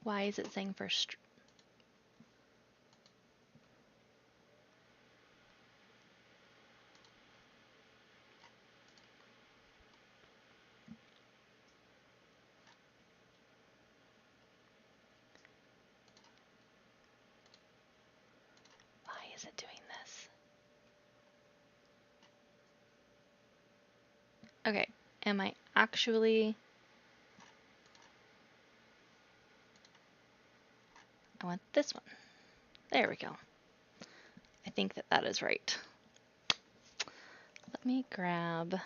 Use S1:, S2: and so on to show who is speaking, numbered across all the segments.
S1: Why is it saying first? Why is it doing this? Okay, am I actually... I want this one. There we go. I think that that is right. Let me grab...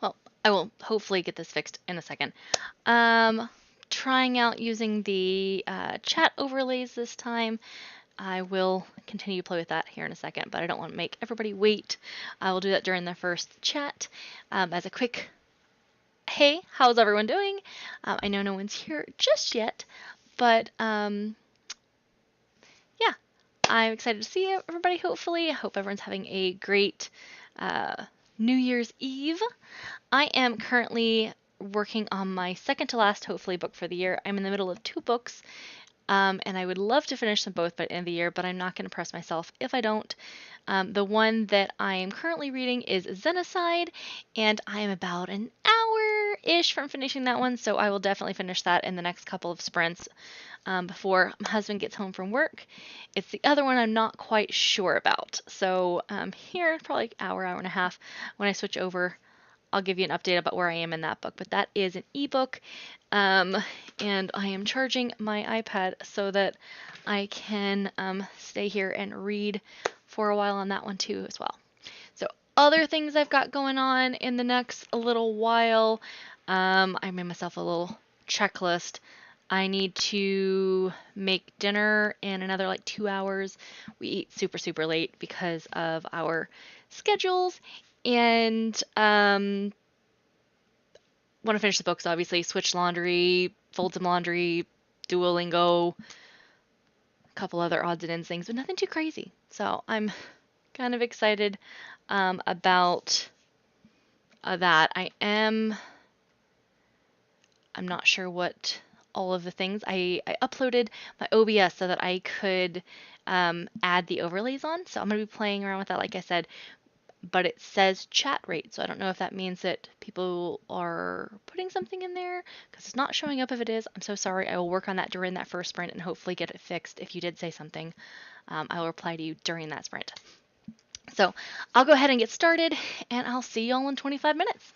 S1: Well, I will hopefully get this fixed in a second. Trying out using the chat overlays this time. I will continue to play with that here in a second, but I don't want to make everybody wait. I will do that during the first chat. As a quick, hey, how's everyone doing? I know no one's here just yet, but yeah, I'm excited to see everybody, hopefully. I hope everyone's having a great New Year's Eve. I am currently working on my second to last, hopefully, book for the year. I'm in the middle of 2 books, and I would love to finish them both by the end of the year, but I'm not going to press myself if I don't. The one that I am currently reading is Xenocide, and I am about an hour-ish from finishing that one, so I will definitely finish that in the next couple of sprints before my husband gets home from work. It's the other one I'm not quite sure about. So here, probably an hour, hour and a half, when I switch over, I'll give you an update about where I am in that book. But that is an ebook, and I am charging my iPad so that I can stay here and read for a while on that one too as well. So other things I've got going on in the next little while, I made myself a little checklist. I need to make dinner in another like 2 hours. We eat super, super late because of our schedules. And want to finish the books, obviously. Switch laundry, fold some laundry, Duolingo, a couple other odds and ends things, but nothing too crazy. So I'm kind of excited about that. I'm not sure what all of the things. I uploaded my OBS so that I could add the overlays on. So I'm going to be playing around with that, like I said. But it says chat rate, so I don't know if that means that people are putting something in there, because it's not showing up. If it is, I'm so sorry. I will work on that during that first sprint and hopefully get it fixed. If you did say something, I will reply to you during that sprint. So I'll go ahead and get started, and I'll see you all in 25 minutes.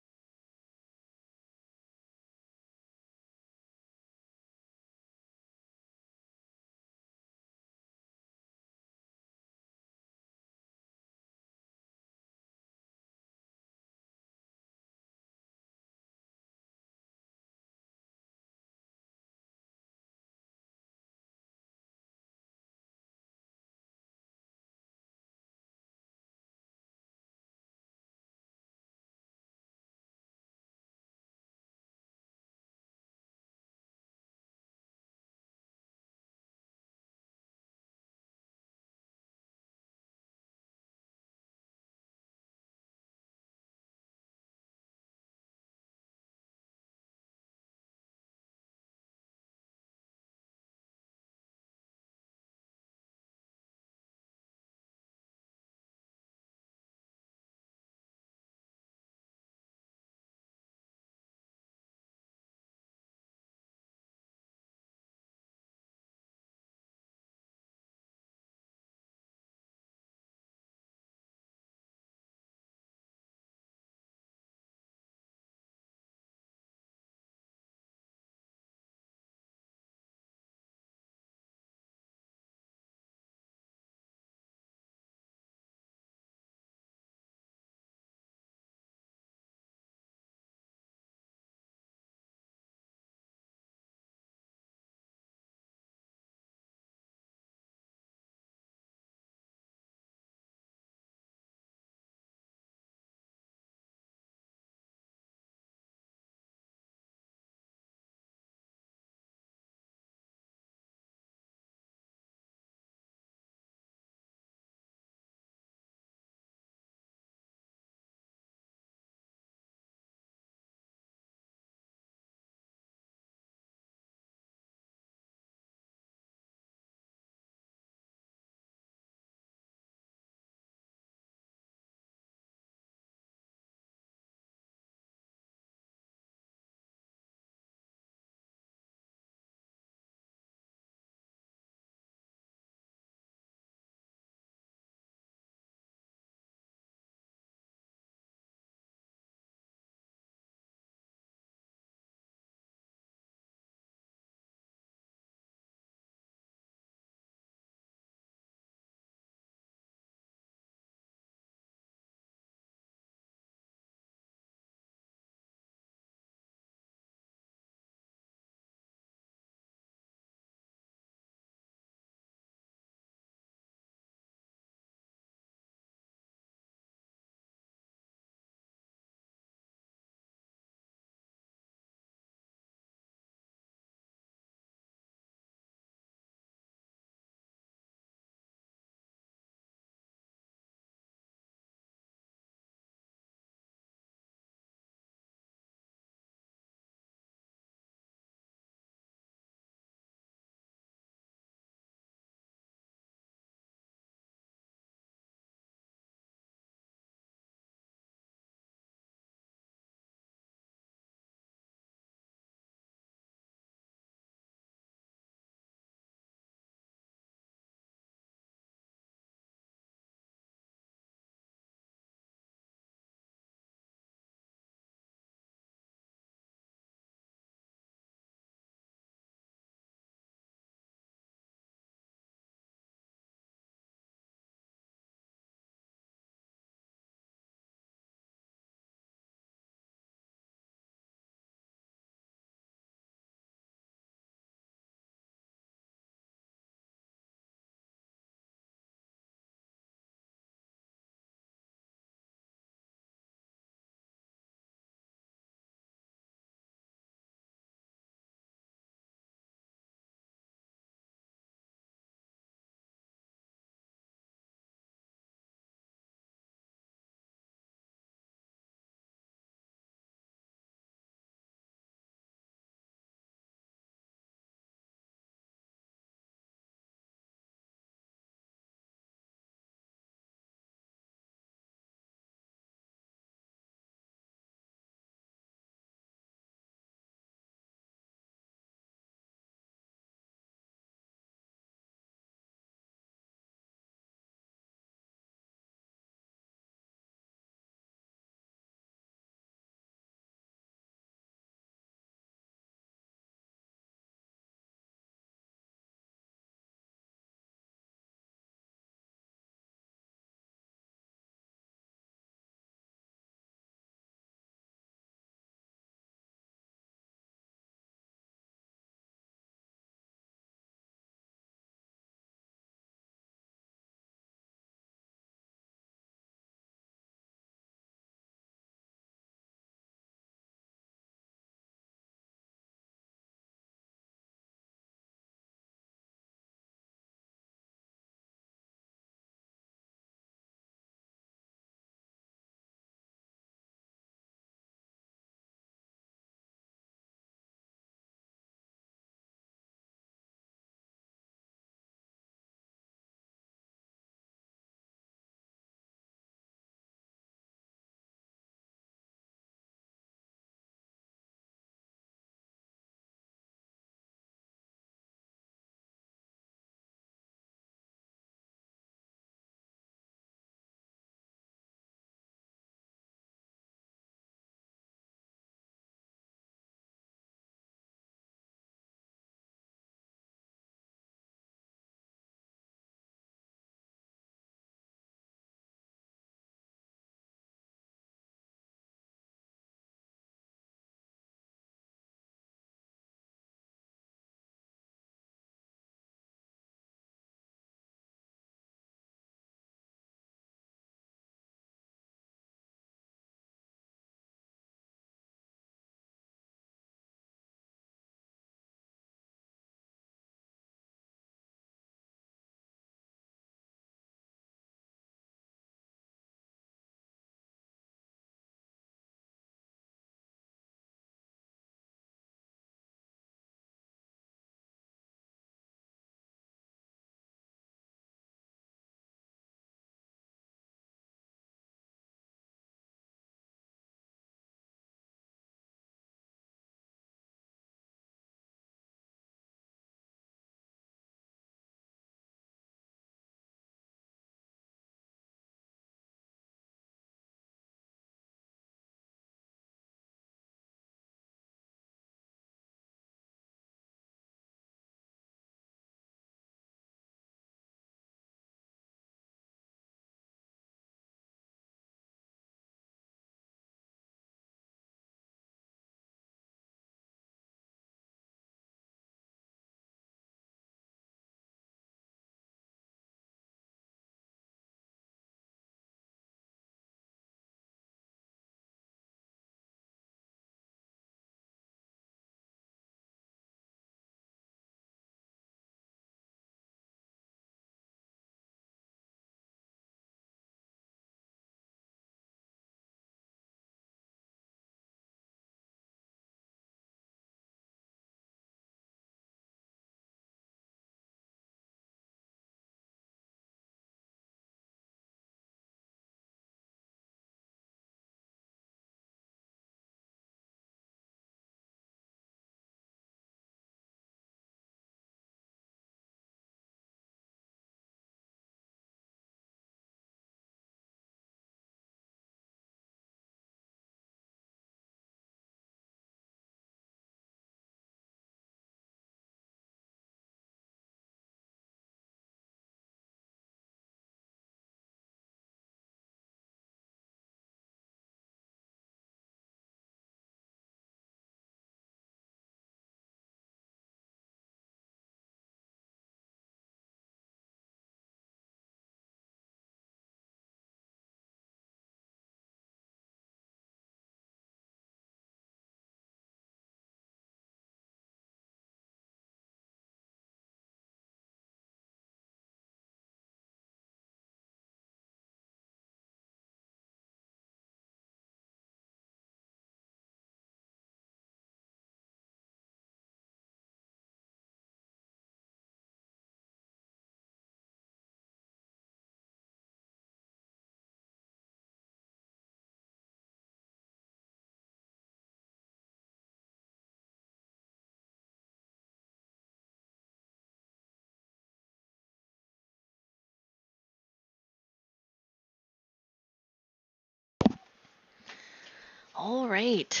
S1: All right.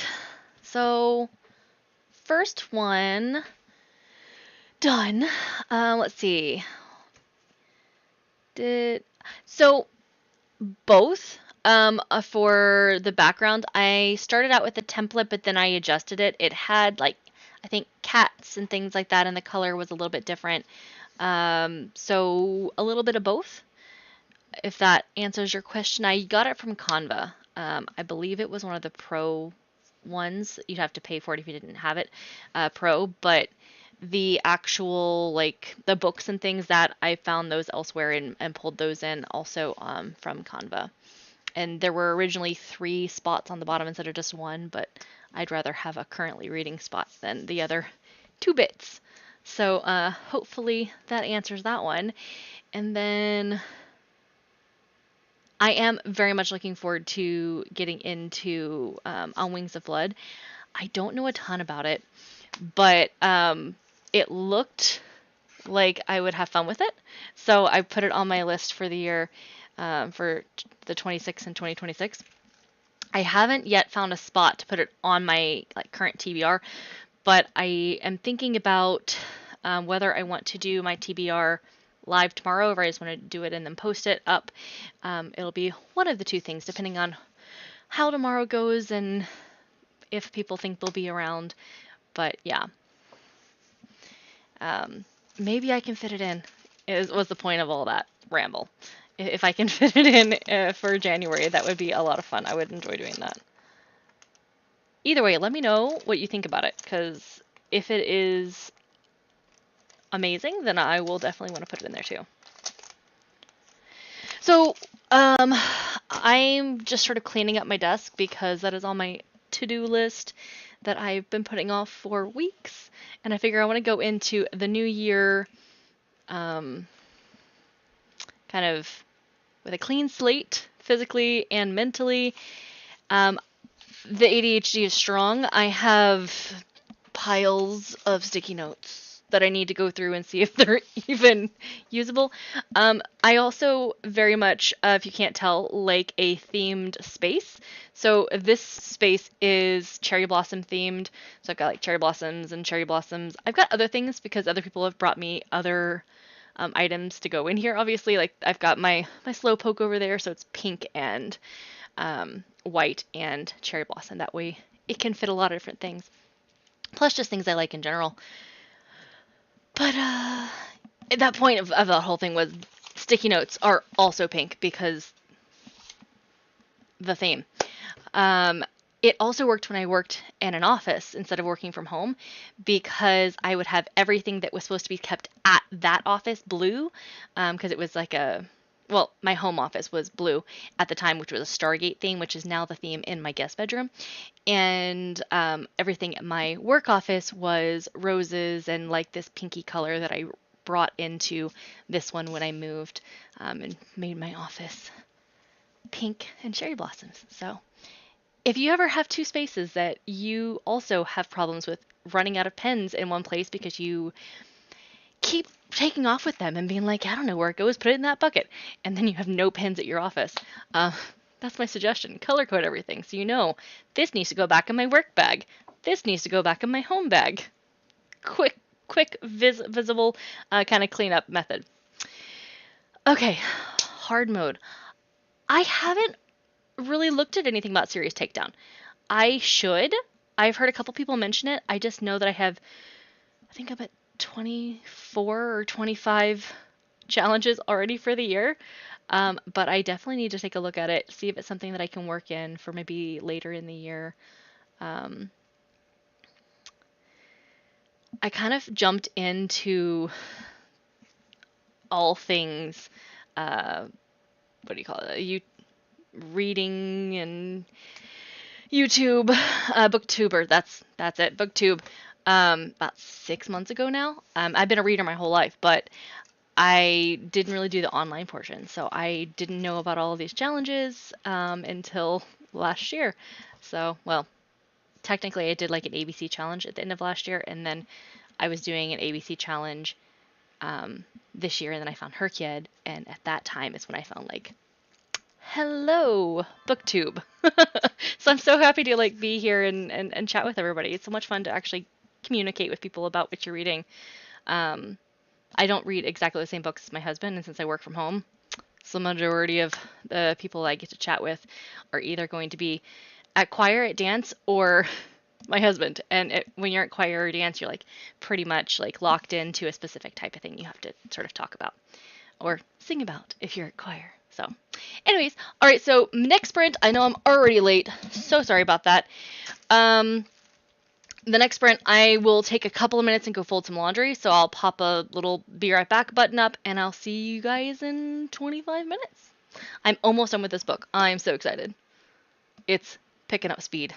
S1: So, first one done. Let's see. Did so both for the background, I started out with a template, but then I adjusted it. It had like I think cats and things like that, and the color was a little bit different. So a little bit of both. If that answers your question, I got it from Canva. I believe it was one of the pro ones. You'd have to pay for it if you didn't have it, pro. But the actual like the books and things that I found those elsewhere and pulled those in also from Canva. And there were originally 3 spots on the bottom instead of just one, but I'd rather have a currently reading spot than the other 2 bits. So hopefully that answers that one. And then I am very much looking forward to getting into On Wings of Blood. I don't know a ton about it, but it looked like I would have fun with it. So I put it on my list for the year for the 26 and 2026. I haven't yet found a spot to put it on my like current TBR, but I am thinking about whether I want to do my TBR live tomorrow or I just want to do it and then post it up. It'll be one of the 2 things depending on how tomorrow goes and if people think they'll be around. But yeah, maybe I can fit it in. Was the point of all that ramble. If I can fit it in for January, that would be a lot of fun. I would enjoy doing that. Either way, let me know what you think about it, because if it is amazing, then I will definitely want to put it in there too. So, I'm just sort of cleaning up my desk because that is on my to-do list that I've been putting off for weeks, and I figure I want to go into the new year kind of with a clean slate, physically and mentally. The ADHD is strong. I have piles of sticky notes that I need to go through and see if they're even usable. I also very much, if you can't tell, like a themed space. So this space is cherry blossom themed. So I've got like cherry blossoms and cherry blossoms. I've got other things because other people have brought me other items to go in here. Obviously, like I've got my slowpoke over there, so it's pink and white and cherry blossom. That way it can fit a lot of different things. Plus just things I like in general. But that point of the whole thing was sticky notes are also pink because the theme. It also worked when I worked in an office instead of working from home because I would have everything that was supposed to be kept at that office blue because it was like well, my home office was blue at the time, which was a Stargate theme, which is now the theme in my guest bedroom. And everything at my work office was roses and like this pinky color that I brought into this one when I moved and made my office pink and cherry blossoms. So if you ever have 2 spaces that you also have problems with running out of pens in one place because you keep taking off with them and being like, I don't know where it goes, put it in that bucket, and then you have no pens at your office. That's my suggestion. Color code everything so you know this needs to go back in my work bag. This needs to go back in my home bag. Quick, visible kind of cleanup method. Okay, hard mode. I haven't really looked at anything about Serious Takedown. I should. I've heard a couple people mention it. I just know that I think I'm at 24 or 25 challenges already for the year. But I definitely need to take a look at it, see if it's something that I can work in for maybe later in the year. I kind of jumped into all things, what do you call it? Reading and YouTube, booktuber. That's it. Booktube. About 6 months ago now. I've been a reader my whole life, but I didn't really do the online portion, so I didn't know about all of these challenges until last year. So, well, technically I did like an ABC challenge at the end of last year, and then I was doing an ABC challenge this year, and then I found Herkyed, and at that time is when I found like, hello, booktube. So I'm so happy to like be here and chat with everybody. It's so much fun to actually communicate with people about what you're reading. Um, I don't read exactly the same books as my husband, and since I work from home, so the majority of the people I get to chat with are either going to be at choir, at dance, or my husband. And when you're at choir or dance, you're like pretty much like locked into a specific type of thing you have to sort of talk about or sing about if you're at choir. So, anyways, all right. So next sprint, I know I'm already late. So sorry about that. Um, the next sprint, I will take a couple of minutes and go fold some laundry. So I'll pop a little be right back button up, and I'll see you guys in 25 minutes. I'm almost done with this book. I'm so excited. It's picking up speed.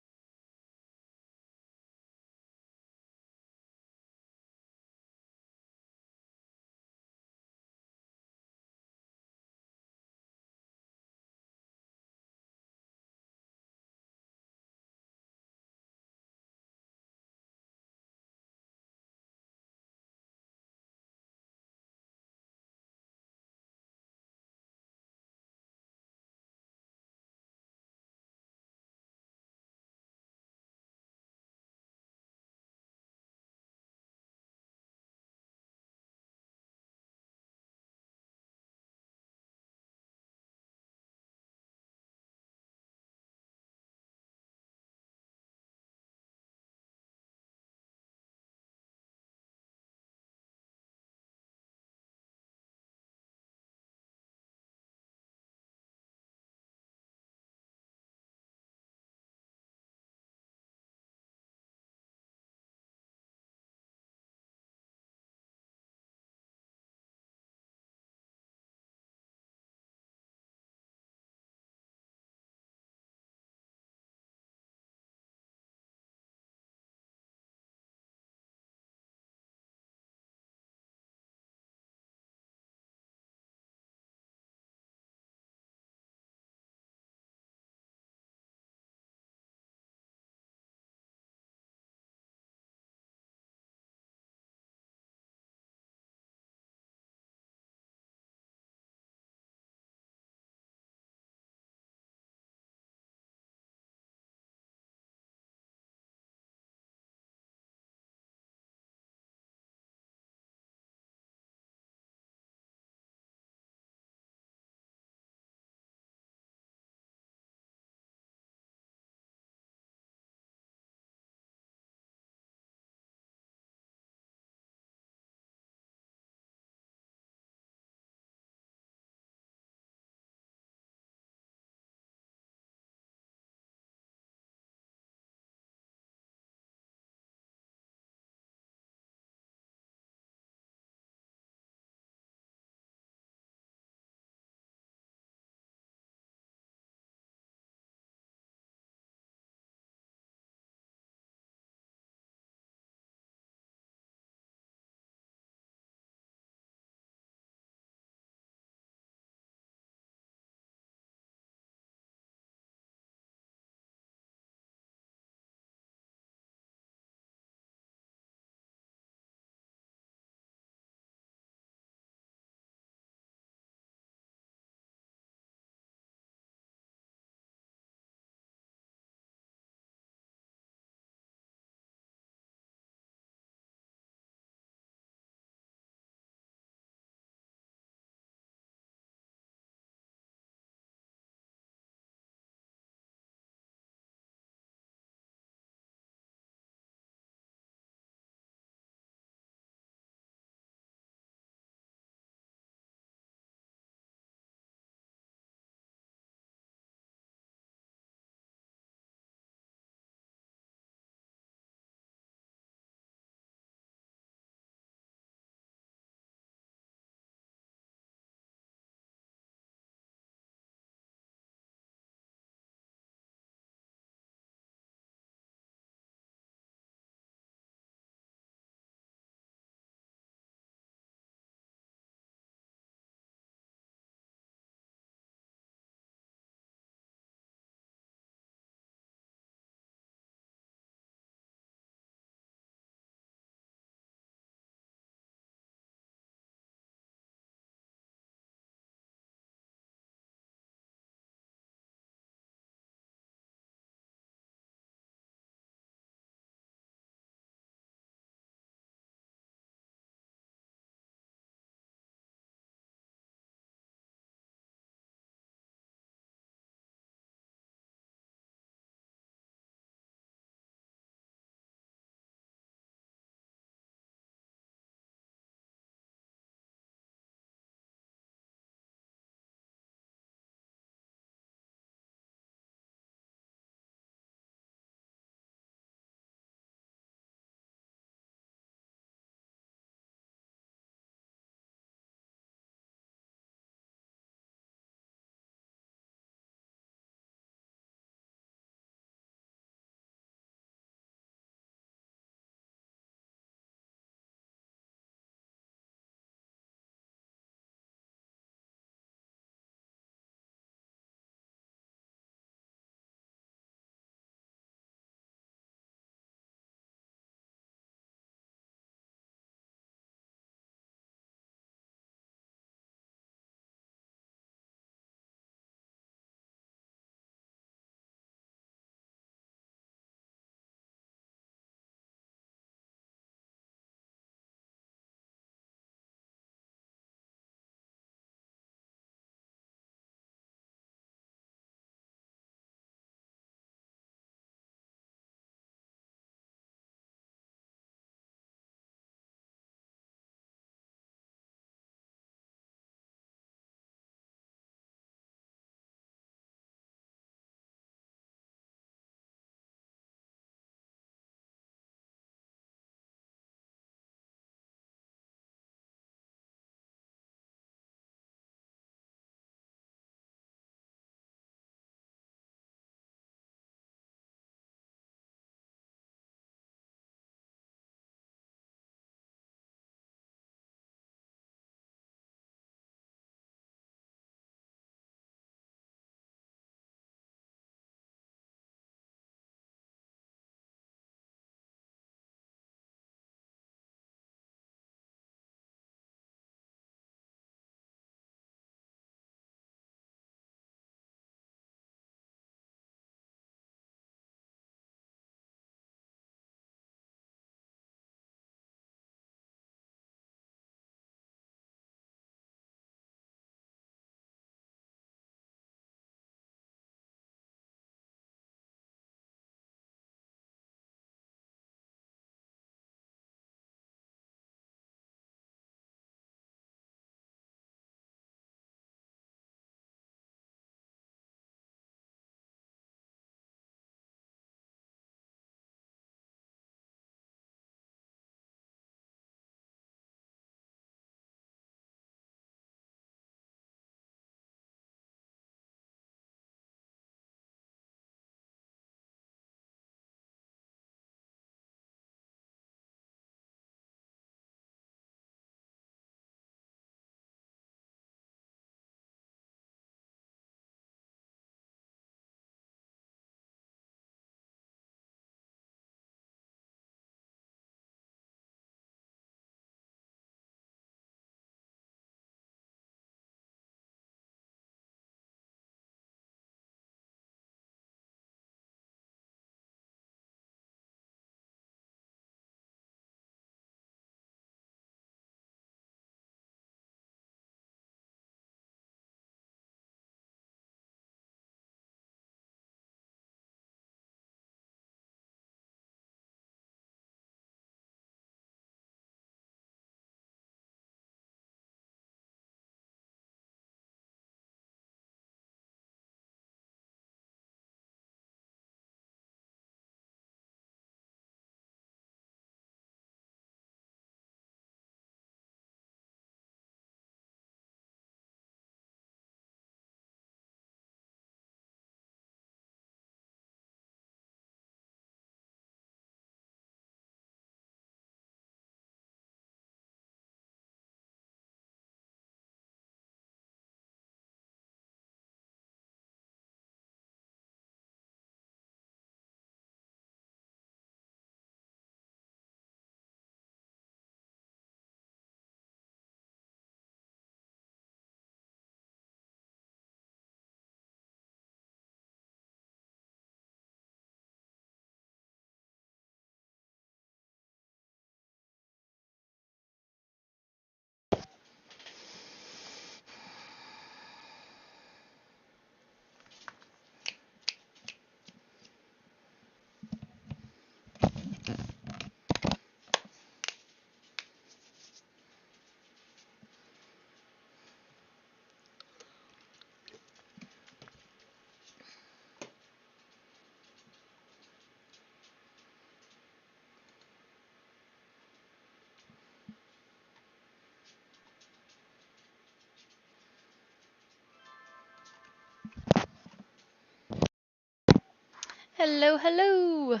S1: Hello, hello.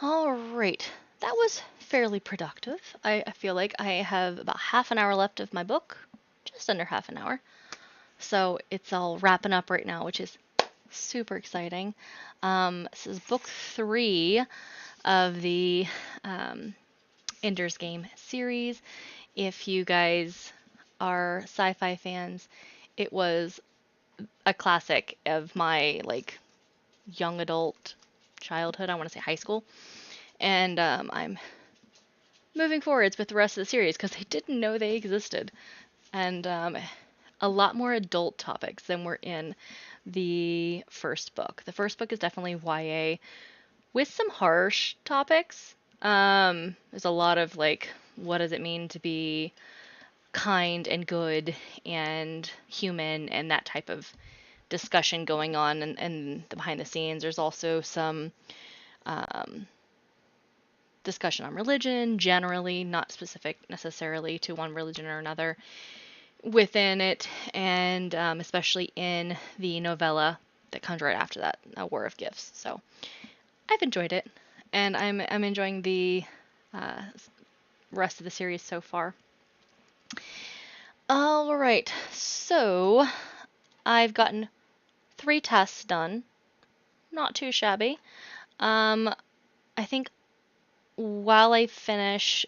S1: All right, that was fairly productive. I feel like I have about half an hour left of my book, just under half an hour. So it's all wrapping up right now, which is super exciting. This is book 3 of the Ender's Game series. If you guys are sci-fi fans, it was a classic of my young adult childhood. I want to say high school, and I'm moving forwards with the rest of the series because I didn't know they existed, and a lot more adult topics than were in the first book. The first book is definitely YA with some harsh topics. There's a lot of what does it mean to be kind and good and human and that type of discussion going on and the behind the scenes. There's also some discussion on religion generally, not specific necessarily to one religion or another within it, and especially in the novella that comes right after that, A War of Gifts. So I've enjoyed it, and I'm enjoying the rest of the series so far. All right, so I've gotten 3 tests done. Not too shabby. I think while I finish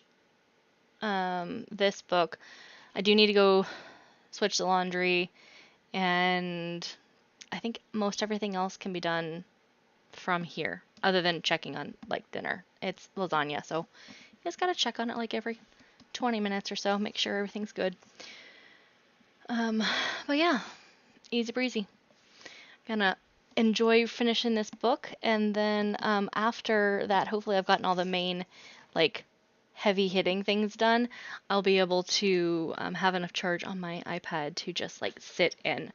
S1: this book, I do need to go switch the laundry, and I think most everything else can be done from here, other than checking on dinner. It's lasagna, so you just gotta check on it every 20 minutes or so, make sure everything's good. But yeah, easy breezy. Gonna enjoy finishing this book, and then after that, hopefully I've gotten all the main heavy hitting things done. I'll be able to have enough charge on my iPad to just sit and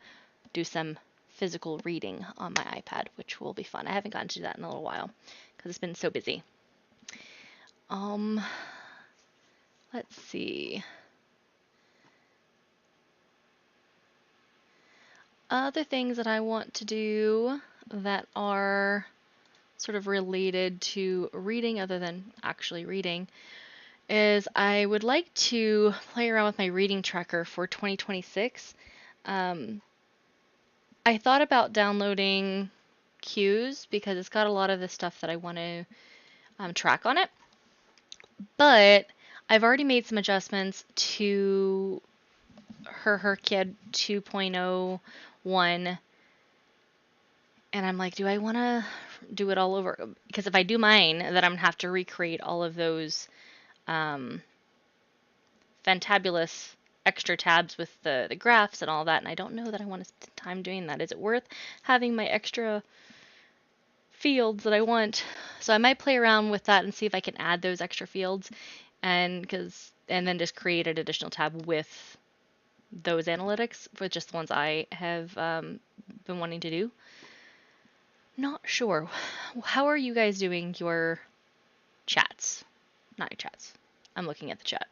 S1: do some physical reading on my iPad, which will be fun. I haven't gotten to do that in a little while because it's been so busy. Let's see. Other things that I want to do that are sort of related to reading other than actually reading is I would like to play around with my reading tracker for 2026. I thought about downloading Q's because it's got a lot of the stuff that I want to track on it, but I've already made some adjustments to her kid 2.01, and I'm like, do I want to do it all over? Because if I do mine, then I'm gonna have to recreate all of those fantabulous extra tabs with the graphs and all that, and I don't know that I want to spend time doing that. Is it worth having my extra fields that I want? So I might play around with that and see if I can add those extra fields, and then just create an additional tab with those analytics for just the ones I have been wanting to do. Not sure. How are you guys doing your chats? Not your chats. I'm looking at the chat.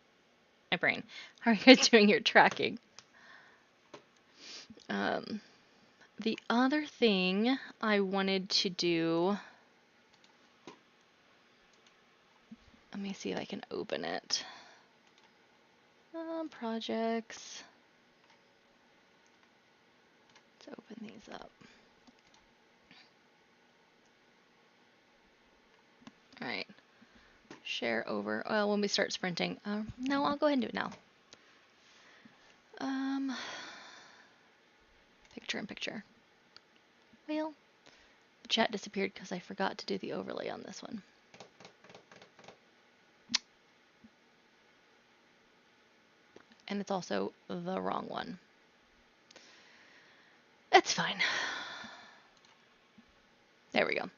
S1: My brain. How are you guys doing your tracking? The other thing I wanted to do, let me see if I can open it. Projects. Let's open these up. All right. Share over. Well, when we start sprinting. No, I'll go ahead and do it now. Picture in picture. Well, the chat disappeared because I forgot to do the overlay on this one. And it's also the wrong one. It's fine. There we go.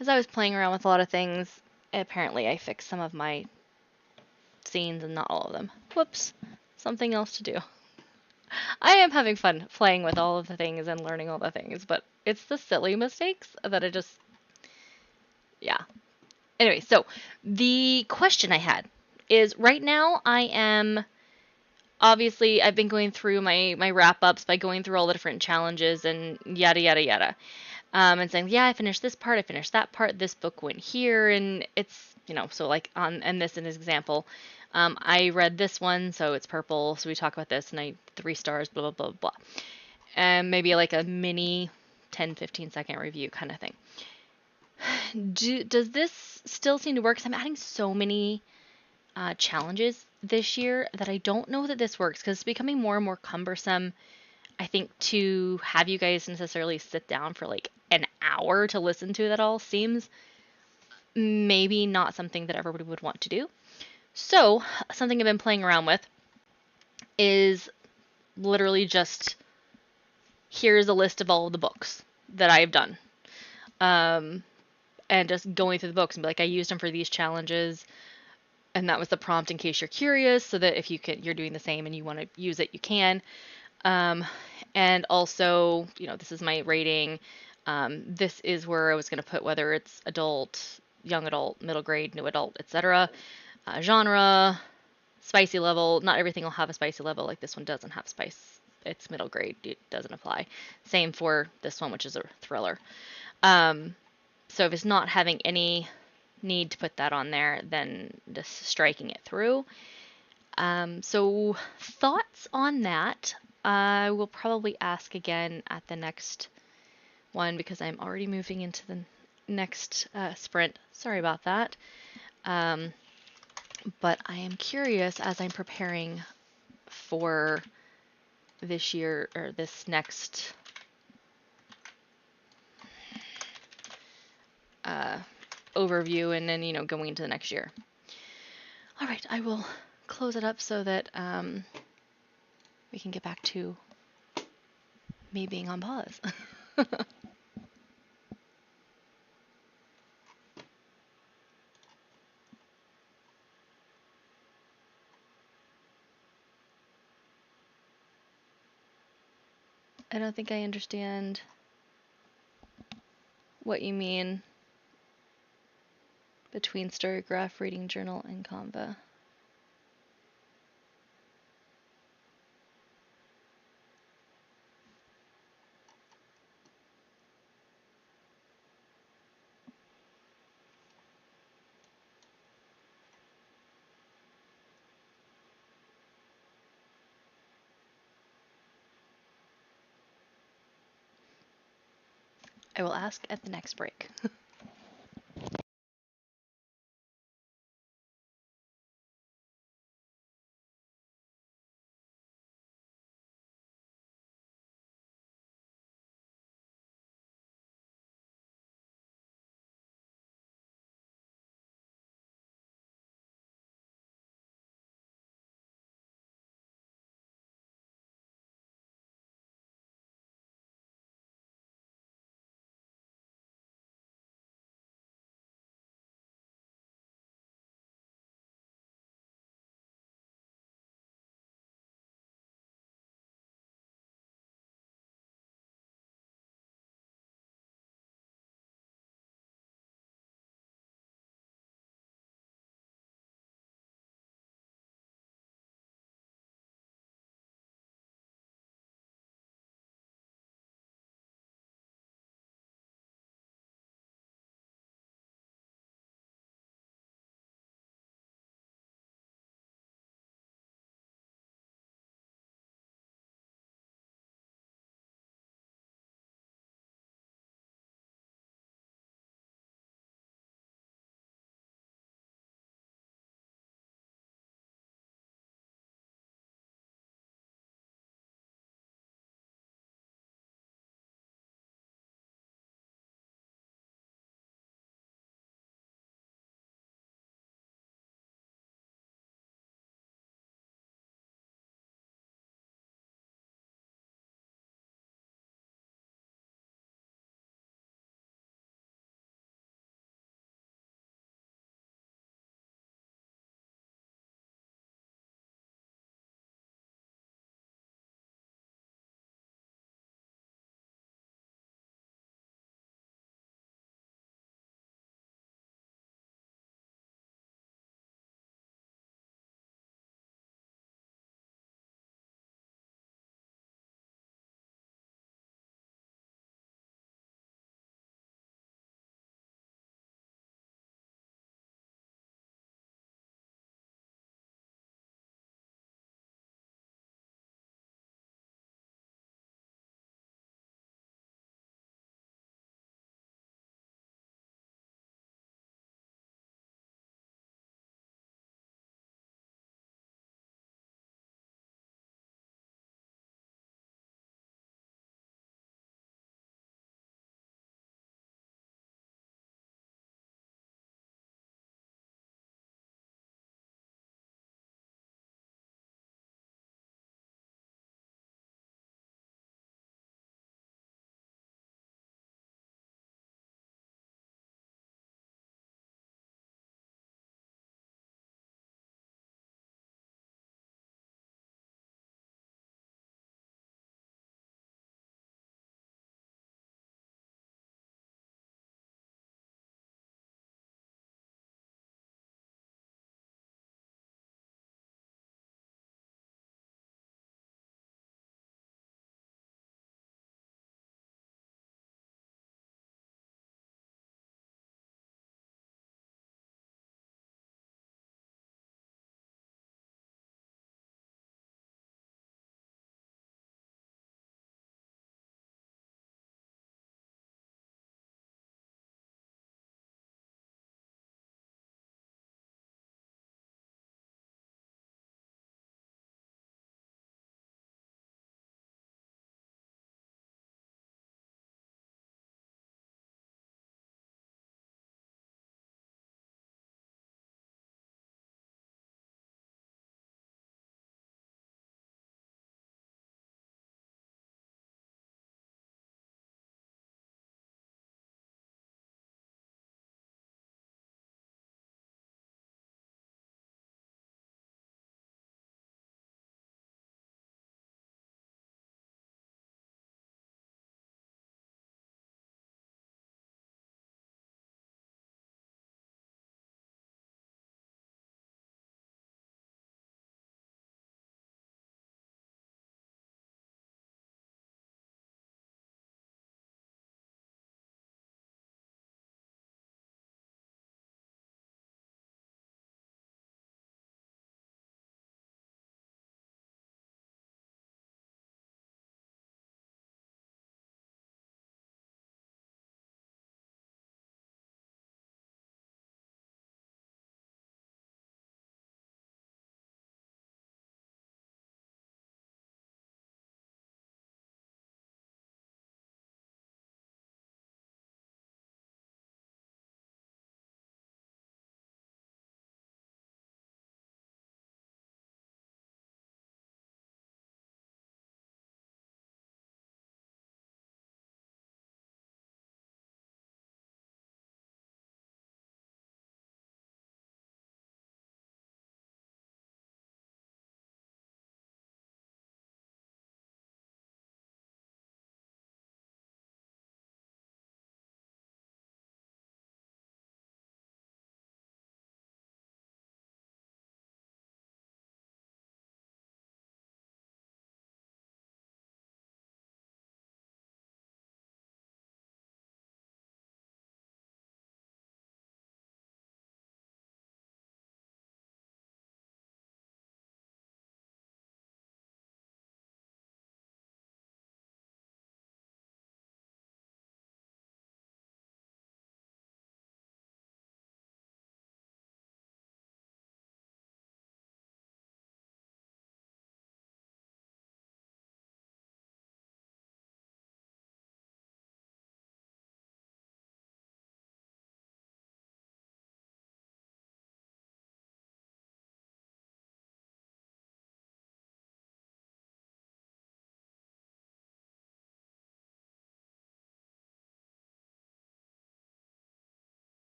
S1: As I was playing around with a lot of things, apparently I fixed some of my scenes and not all of them. Whoops. Something else to do. I am having fun playing with all of the things and learning all the things, but it's the silly mistakes that I just... Yeah. Anyway, so the question I had is, right now I am... Obviously, I've been going through my wrap-ups by going through all the different challenges and yada, yada, yada. and saying, yeah, I finished this part, I finished that part, this book went here, and it's, so like and this in his example, I read this one, so it's purple, so we talk about this, and I 3 stars, blah, blah, blah, blah. And maybe like a mini 10-15 second review kind of thing. Does this still seem to work? Because I'm adding so many challenges this year that I don't know that this works, because it's becoming more and more cumbersome, I think, to have you guys necessarily sit down for like an hour to listen to it all seems maybe not something that everybody would want to do. So, something I've been playing around with is literally just here's a list of all of the books that I've done. And just going through the books and be like, I used them for these challenges. And that was the prompt in case you're curious, so that if you're doing the same and you want to use it, you can. And also, this is my rating. This is where I was going to put whether it's adult, young adult, middle grade, new adult, etc. Genre, spicy level. Not everything will have a spicy level. Like this one doesn't have spice. It's middle grade. It doesn't apply. Same for this one, which is a thriller. So if it's not having any need to put that on there, then just striking it through. So thoughts on that? I will probably ask again at the next one, because I'm already moving into the next sprint. Sorry about that. But I am curious, as I'm preparing for this year, or this next overview, and then, going into the next year. All right, I will close it up so that we can get back to me being on pause. I don't think I understand what you mean between Storygraph, Reading Journal, and Canva. I will ask at the next break.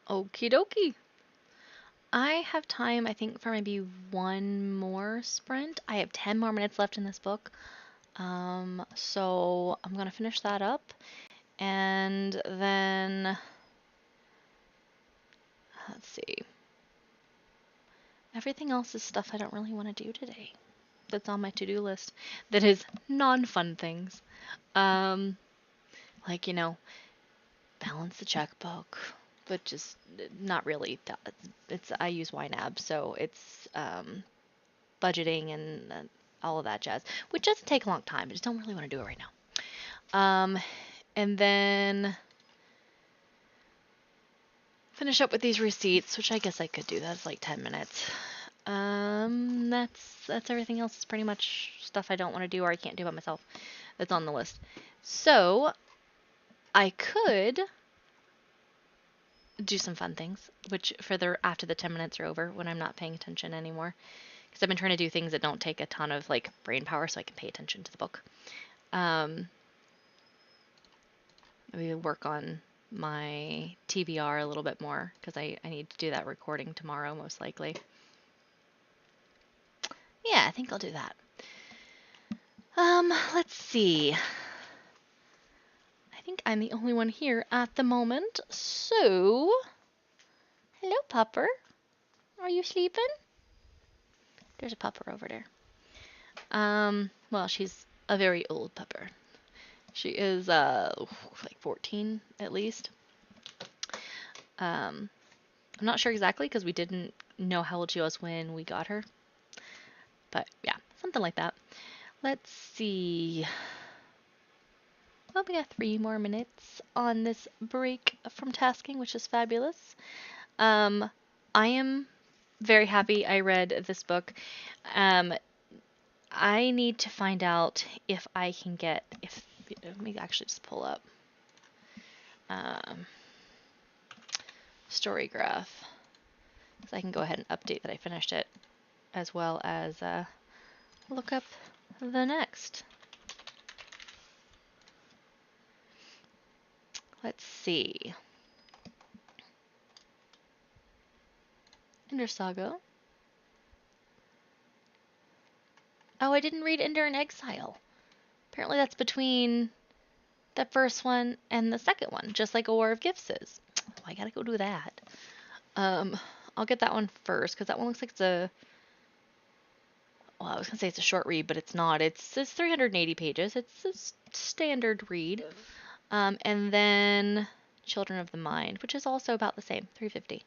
S1: Okie dokie. I have time, I think, for maybe one more sprint. I have 10 more minutes left in this book. So I'm going to finish that up. And then, let's see. Everything else is stuff I don't really want to do today. That's on my to-do list. That is non-fun things. Like, balance the checkbook, but just not really. It's I use YNAB, so it's budgeting and all of that jazz, which doesn't take a long time. I just don't really want to do it right now. And then finish up with these receipts, which I guess I could do. That's like 10 minutes. That's everything else. Is pretty much stuff I don't want to do or I can't do by myself. That's on the list. So I could do some fun things, which after the 10 minutes are over, when I'm not paying attention anymore, because I've been trying to do things that don't take a ton of like brain power, so I can pay attention to the book. Maybe work on my TBR a little bit more, because I need to do that recording tomorrow, most likely. Yeah, I think I'll do that. Let's see. I think I'm the only one here at the moment, so hello, pupper. Are you sleeping? There's a pupper over there. Well, she's a very old pupper. She is like 14 at least. I'm not sure exactly because we didn't know how old she was when we got her. But yeah, something like that. Let's see. Well, we got 3 more minutes on this break from tasking, which is fabulous. I am very happy I read this book. I need to find out if I can get, let me actually just pull up Storygraph, so I can go ahead and update that I finished it, as well as look up the next. Let's see. Ender Saga. Oh, I didn't read Ender in Exile. Apparently that's between the first one and the second one, just like A War of Gifts is. Oh, I gotta go do that. I'll get that one first, because that one looks like it's well, I was gonna say it's a short read, but it's not. It's 380 pages. It's a standard read. And then Children of the Mind, which is also about the same, 350.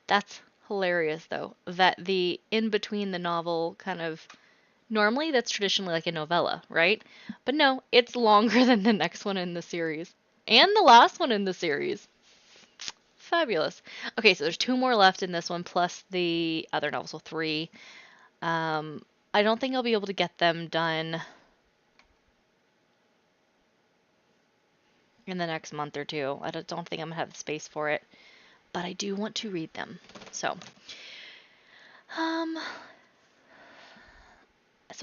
S1: That's hilarious, though, that the in between the novel kind of, normally that's traditionally like a novella, right? But no, it's longer than the next one in the series and the last one in the series. Fabulous. Okay, so there's 2 more left in this one plus the other novel, so 3. I don't think I'll be able to get them done in the next month or 2. I don't think I'm gonna have the space for it, but I do want to read them. So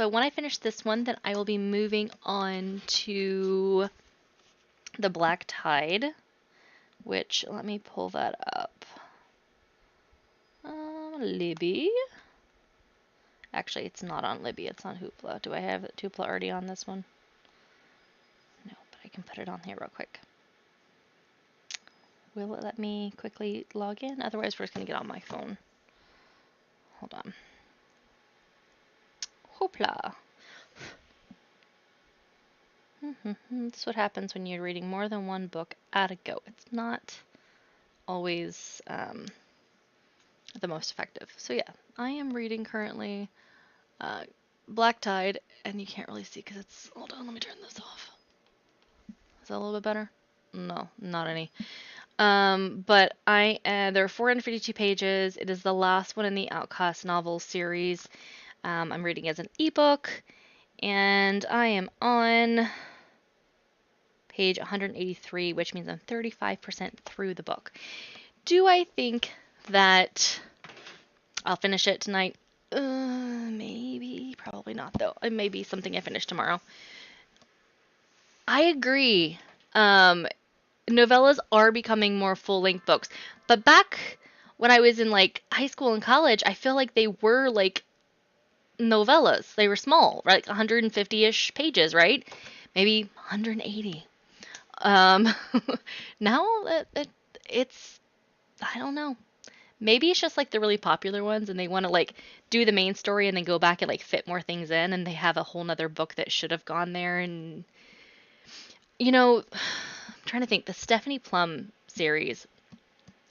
S1: when I finish this one, then I will be moving on to The Black Tide, which, let me pull that up. Libby. Actually, it's not on Libby, it's on Hoopla. Do I have Hoopla already on this one? No, but I can put it on here real quick. Will it let me quickly log in? Otherwise, we're just going to get on my phone. Hold on. Hoopla. That's what happens when you're reading more than one book at a go. It's not always the most effective. So yeah, I am reading currently Black Tide, and you can't really see because it's, hold on, let me turn this off. Is that a little bit better? No, not any. But there are 452 pages. It is the last one in the Outcast novel series. I'm reading as an ebook, and I am on page 183, which means I'm 35% through the book. Do I think that I'll finish it tonight? Maybe, probably not though. It may be something I finish tomorrow. I agree. novellas are becoming more full-length books. But back when I was in like high school and college, I feel like they were like novellas. They were small, right? Like 150-ish pages, right? Maybe 180. Um, now it's, I don't know. Maybe it's just like the really popular ones and they want to like do the main story and then go back and like fit more things in and they have a whole nother book that should have gone there. And I'm trying to think, the Stephanie Plum series,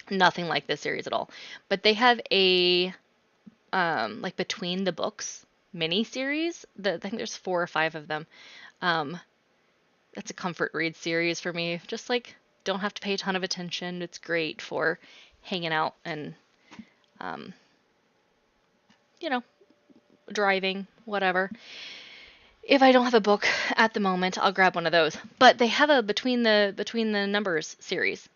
S1: nothing like this series at all. But they have a like between the books mini series. I think there's 4 or 5 of them. Um, that's a comfort read series for me. Just like don't have to pay a ton of attention. It's great for hanging out and um, you know, driving, whatever. If I don't have a book at the moment, I'll grab one of those. But they have a between the numbers series.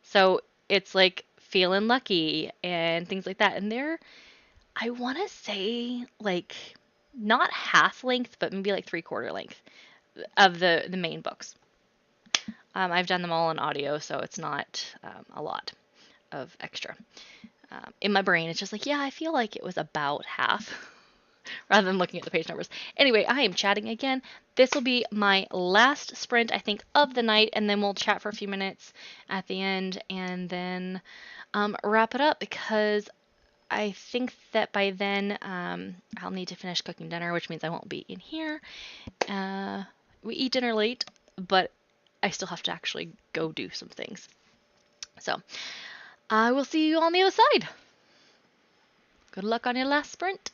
S1: So it's like feeling lucky and things like that. And they're, I want to say like not half length, but maybe like 3/4 length of the main books. I've done them all in audio, so it's not a lot of extra. In my brain, it's just like, yeah, I feel like it was about half rather than looking at the page numbers. Anyway, I am chatting again. This will be my last sprint, I think, of the night, and then we'll chat for a few minutes at the end and then wrap it up because I think that by then I'll need to finish cooking dinner, which means I won't be in here. We eat dinner late, but I still have to actually go do some things. So I will see you on the other side. Good luck on your last sprint.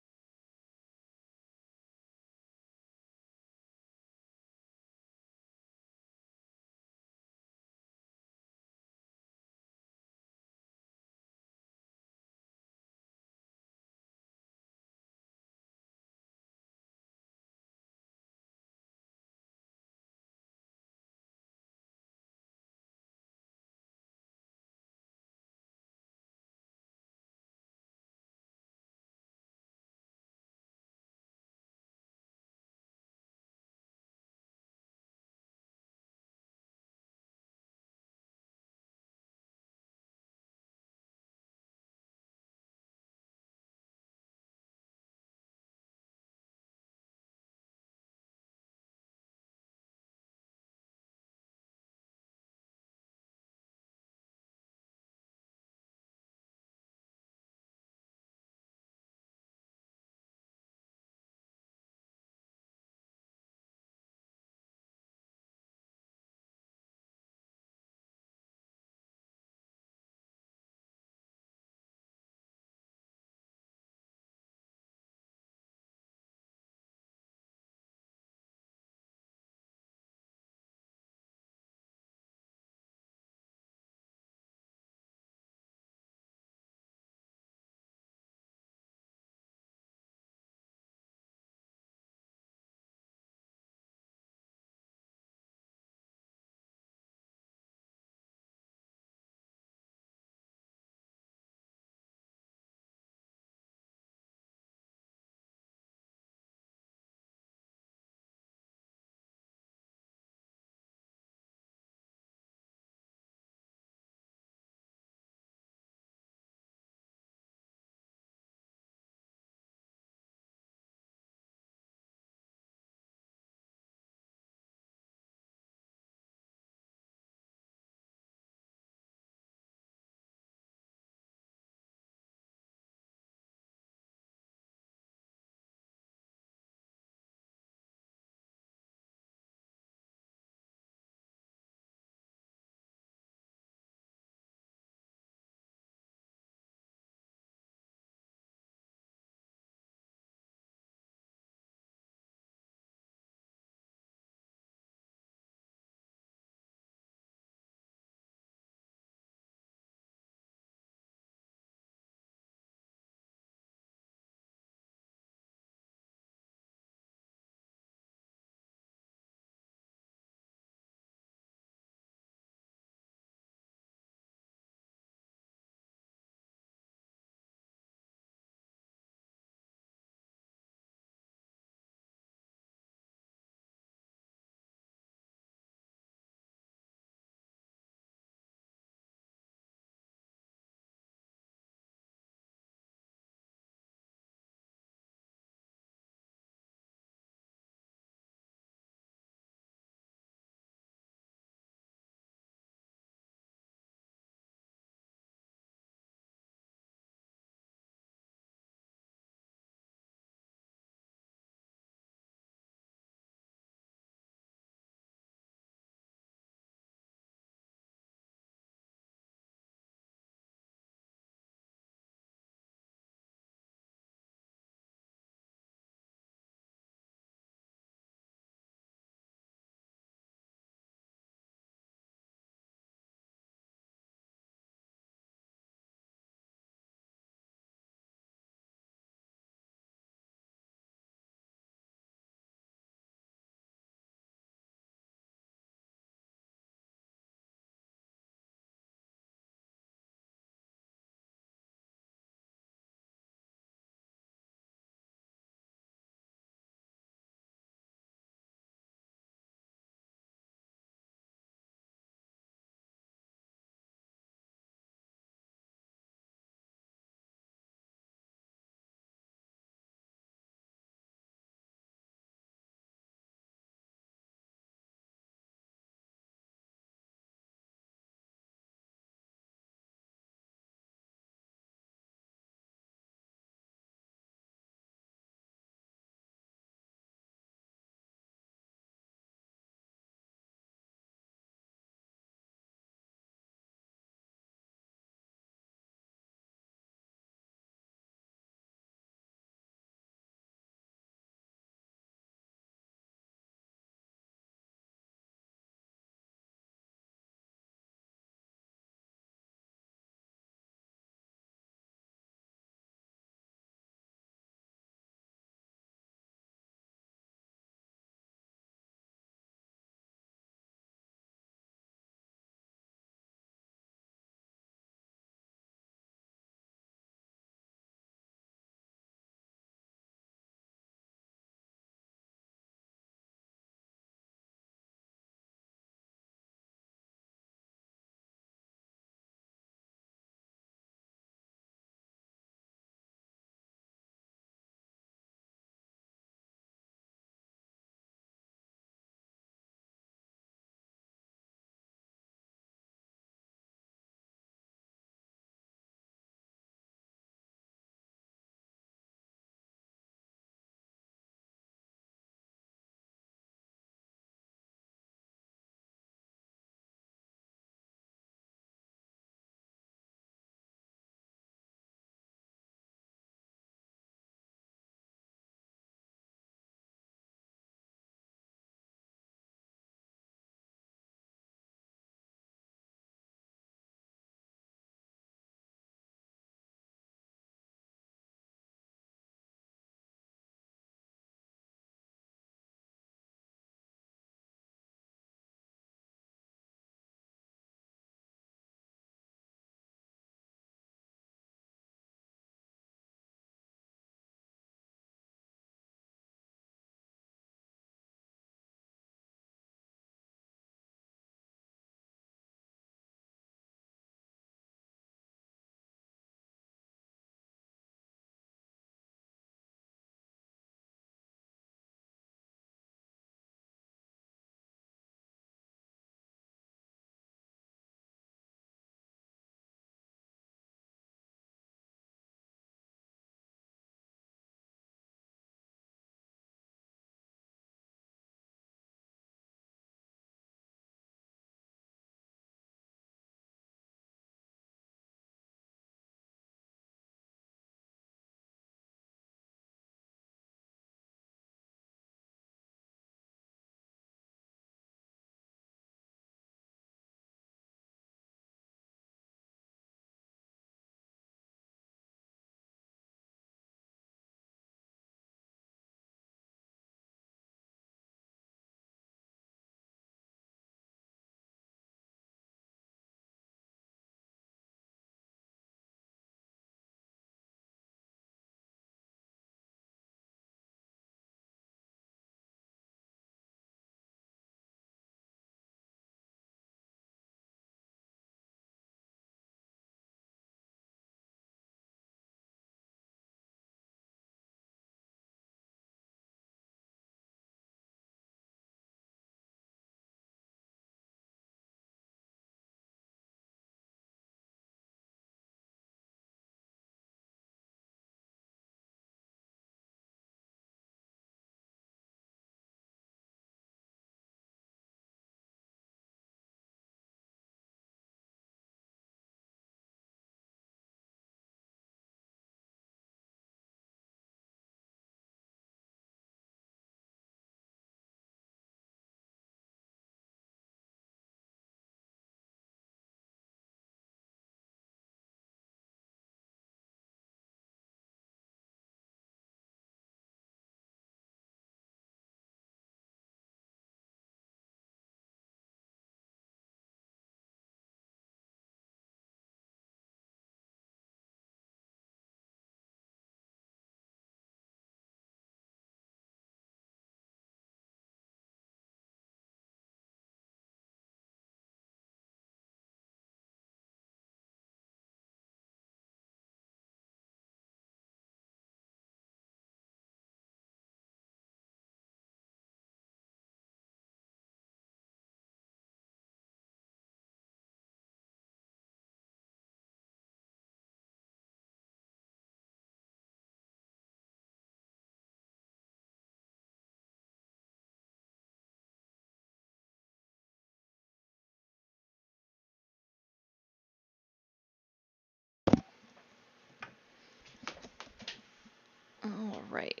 S1: All right.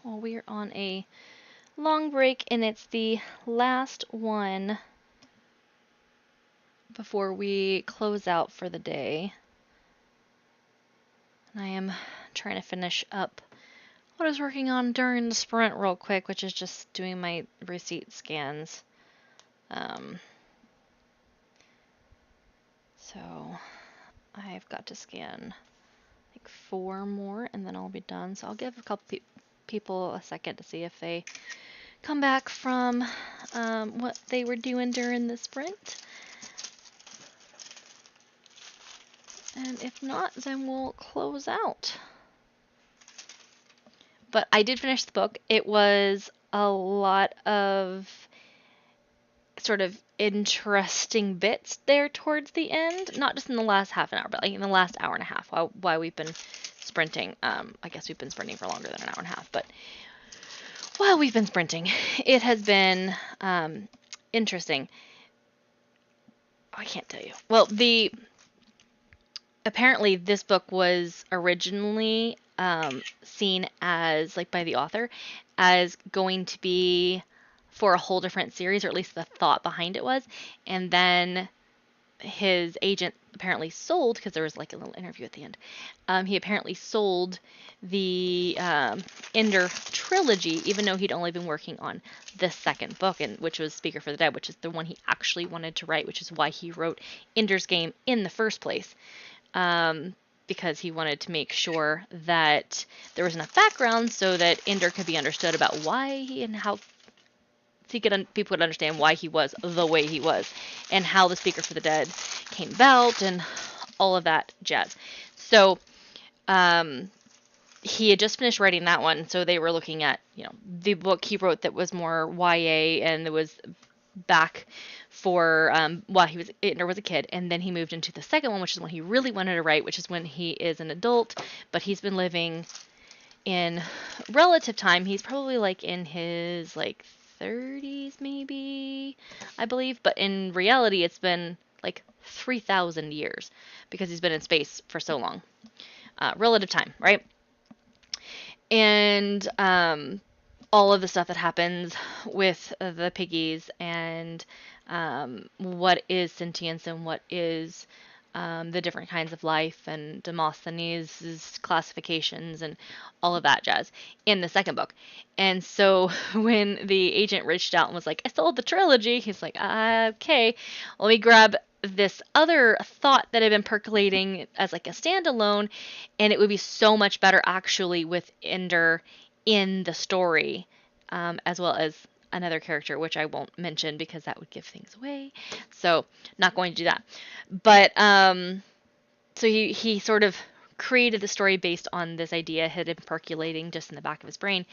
S1: Well, we're on a long break, and it's the last one before we close out for the day. And I am trying to finish up what I was working on during the sprint real quick, which is just doing my receipt scans. So I've got to scan like 4 more, and then I'll be done. So I'll give a couple people a second to see if they come back from what they were doing during the sprint. And if not, then we'll close out. But I did finish the book. It was a lot of sort of interesting bits there towards the end. Not just in the last half an hour, but like in the last hour and a half while we've been sprinting. I guess we've been sprinting for longer than an hour and a half, but while we've been sprinting, it has been interesting. I can't tell you. Well, apparently this book was originally seen as, like by the author, as going to be for a whole different series, or at least the thought behind it was. And then his agent apparently sold, because there was like a little interview at the end, he apparently sold the Ender trilogy, even though he'd only been working on the second book, which was Speaker for the Dead, which is the one he actually wanted to write, which is why he wrote Ender's Game in the first place. Because he wanted to make sure that there was enough background so that Ender could be understood about why and how people would understand why he was the way he was, and how the Speaker for the Dead came about, and all of that jazz. So he had just finished writing that one, so they were looking at, the book he wrote that was more YA, and it was back for while Ender was a kid, and then he moved into the second one, which is one he really wanted to write, which is when he is an adult, but he's been living in relative time. He's probably like in his 30s maybe, I believe, but in reality it's been like 3,000 years because he's been in space for so long. Relative time, right? And all of the stuff that happens with the piggies, and what is sentience, and what is the different kinds of life, and Demosthenes' classifications, and all of that jazz in the second book. And so when the agent reached out and was like, I sold the trilogy, he's like, okay, let me grab this other thought that had been percolating as like a standalone, and it would be so much better actually with Ender in the story, as well as another character, which I won't mention because that would give things away. So not going to do that. But so he sort of created the story based on this idea had been percolating just in the back of his brain,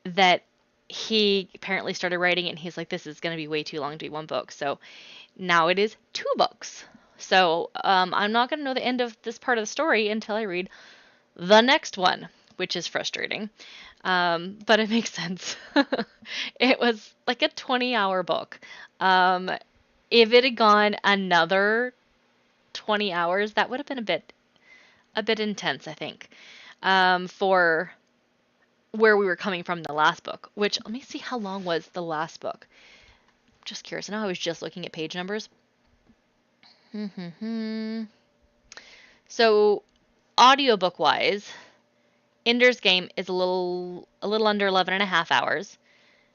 S1: that he apparently started writing it, and he's like, this is going to be way too long to be one book. So now it is 2 books. So I'm not going to know the end of this part of the story until I read the next one, which is frustrating. But it makes sense. It was like a 20-hour book. If it had gone another 20 hours, that would have been a bit intense, I think, for where we were coming from the last book, which, let me see, how long was the last book? I'm just curious. I know I was just looking at page numbers. So audiobook wise, Ender's Game is a little under 11 and a half hours.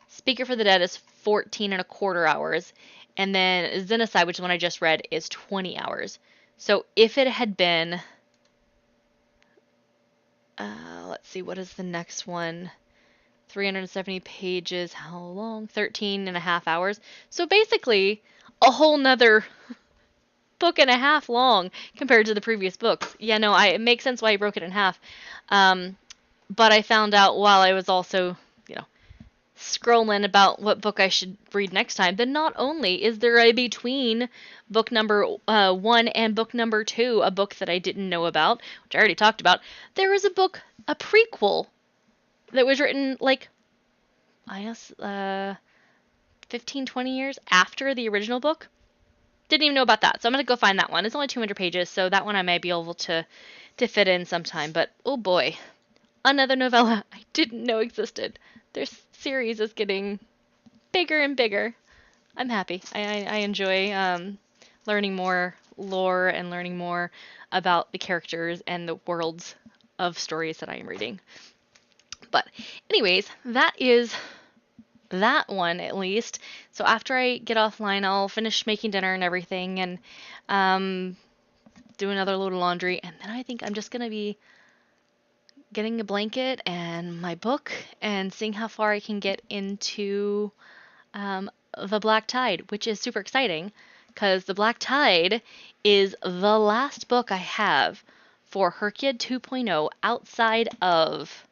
S1: Speaker for the Dead is 14 and a quarter hours. And then Xenocide, which is the one I just read, is 20 hours. So if it had been, let's see, what is the next one? 370 pages, how long? 13 and a half hours. So basically a whole nother book and a half long compared to the previous books. Yeah, no, it makes sense why he broke it in half. But I found out while I was also, scrolling about what book I should read next time, that not only is there a between book number 1 and book number 2, a book that I didn't know about, which I already talked about, there is a prequel that was written I guess 15, 20 years after the original book. Didn't even know about that. So I'm going to go find that one. It's only 200 pages, so that one I may be able to fit in sometime. But oh boy, another novella I didn't know existed. Their series is getting bigger and bigger. I'm happy. I enjoy learning more lore and learning more about the characters and the worlds of stories that I am reading. But anyways, that is that one at least. So after I get offline, I'll finish making dinner and everything and do another load of laundry. And then I think I'm just going to be getting a blanket and my book and seeing how far I can get into The Black Tide, which is super exciting because The Black Tide is the last book I have for Herkyed 2.0 outside of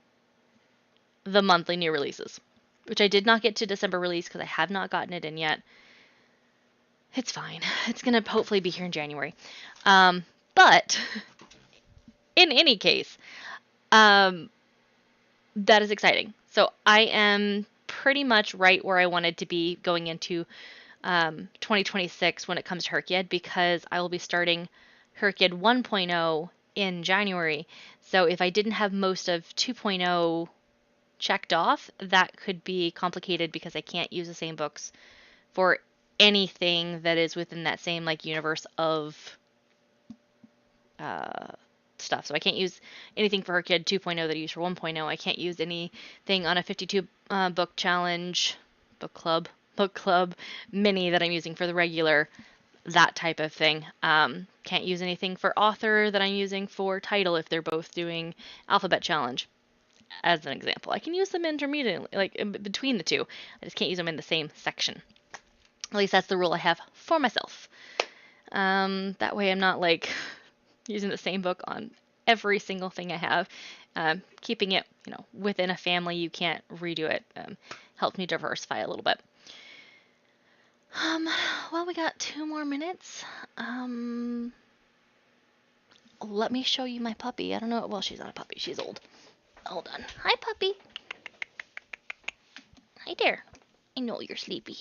S1: the monthly new releases, which I did not get to December release because I have not gotten it in yet. It's fine. It's going to hopefully be here in January. But in any case, that is exciting. So I am pretty much right where I wanted to be going into 2026 when it comes to Herkyed, because I will be starting Herkyed 1.0 in January. So if I didn't have most of 2.0 checked off, that could be complicated because I can't use the same books for anything that is within that same like universe of stuff. So I can't use anything for Herkyed 2.0 that I use for 1.0. I can't use anything on a 52 book challenge, book club mini that I'm using for the regular, that type of thing. Can't use anything for author that I'm using for title if they're both doing alphabet challenge, as an example. I can use them intermediately, like in between the two. I just can't use them in the same section. At least that's the rule I have for myself. That way I'm not like using the same book on every single thing I have. Keeping it, within a family, you can't redo it. Helps me diversify a little bit. Well, we got 2 more minutes. Let me show you my puppy. I don't know. Well, she's not a puppy. She's old. Hold on. Hi, puppy. Hi there. I know you're sleepy.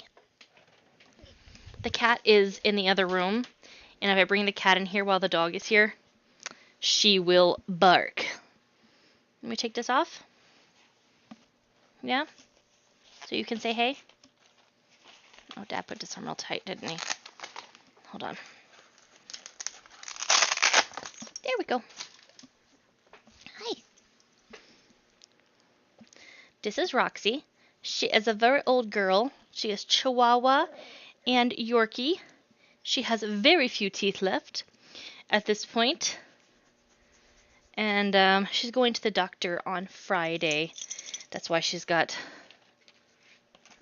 S1: The cat is in the other room, and if I bring the cat in here while the dog is here, she will bark. Let me take this off. Yeah? So you can say hey? Oh, Dad put this on real tight, didn't he? Hold on. There we go. Hi. This is Roxy. She is a very old girl. She is Chihuahua and Yorkie. She has very few teeth left at this point. And she's going to the doctor on Friday. That's why she's got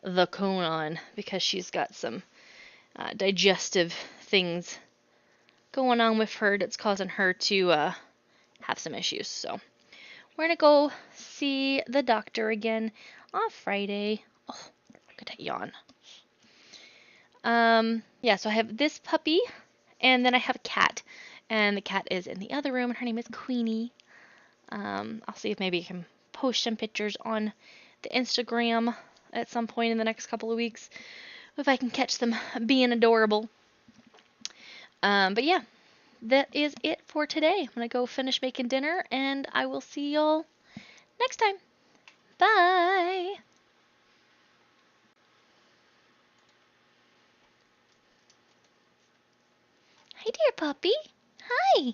S1: the cone on, because she's got some digestive things going on with her that's causing her to have some issues. So we're going to go see the doctor again on Friday. Oh, look at that yawn. Yeah, so I have this puppy, and then I have a cat. And the cat is in the other room, and her name is Queenie. I'll see if maybe I can post some pictures on the Instagram at some point in the next couple of weeks, if I can catch them being adorable. But yeah, that is it for today. I'm going to go finish making dinner, and I will see y'all next time. Bye! Hi, dear puppy. Hi.